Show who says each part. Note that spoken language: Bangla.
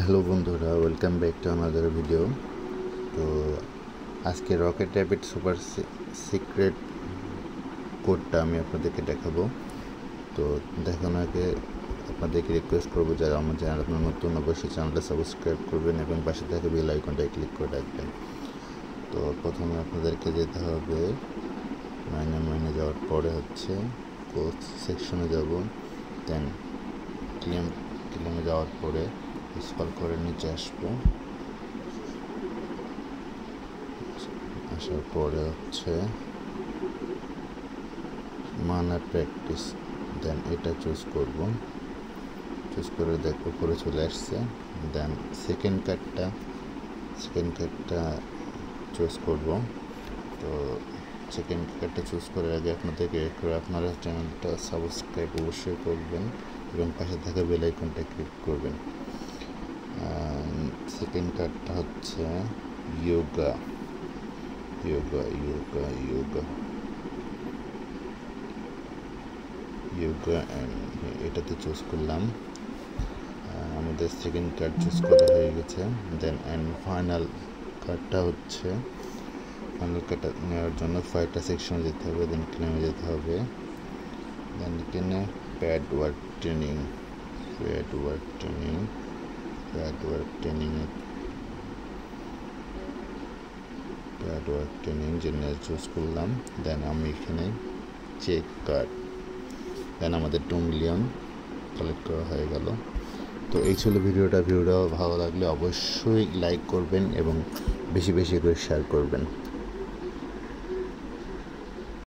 Speaker 1: হ্যালো বন্ধুরা, welcome back to another video. তো আজকে রকেট র্যাপিড সুপার সিক্রেট কোডটা আমি আপনাদেরকে দেখাবো। তো দেখানোর আগে আপনাদেরকে রিকোয়েস্ট করবো, যারা আমার চ্যানেল আপনার নতুন, অবশ্যই চ্যানেলটা সাবস্ক্রাইব করবেন এবং পাশে থাকা বেল আইকনটায় ক্লিক করে রাখবেন। তো প্রথমে আপনাদেরকে যেতে হবে মাইনে যাওয়ার পরে কোর্স সেকশনে যাব, দেন ক্লেমে যাওয়ার পরে স্ক্রল করে নিচে আসবো। আসার পরে মানা প্র্যাকটিস, দেন এটা চুজ করব। চুজ করে দেখো পরে চলে আসছে। দেন সেকেন্ড কার্ডটা চুজ করব। তো সেকেন্ড কার্ডটা চুজ করার আগে আপনাদেরকে আপনারা চ্যানেলটা সাবস্ক্রাইব অবশ্যই করবেন এবং পাশে থাকা বেল আইকনটা ক্লিক করবেন। সেকেন্ড কার্ডটা হচ্ছে যোগা। এটাতে চুজ করলাম। আমাদের সেকেন্ড কার্ড চুজ করা হয়ে গেছে। দেন ফাইনাল কার্ডটা নেওয়ার জন্য 5টা সেকশনে যেতে হবে, দেন ক্লেমে যেতে হবে। দেন এখানে pad work training general choose করলাম। দেন আমি এখানে চেক কার্ড, দেন আমাদের 2 মিলিয়ন কালেক্ট করা হয়ে গেল। তো এই ছিল ভিডিওটা ভালো লাগলে অবশ্যই লাইক করবেন এবং বেশি বেশি করে শেয়ার করবেন।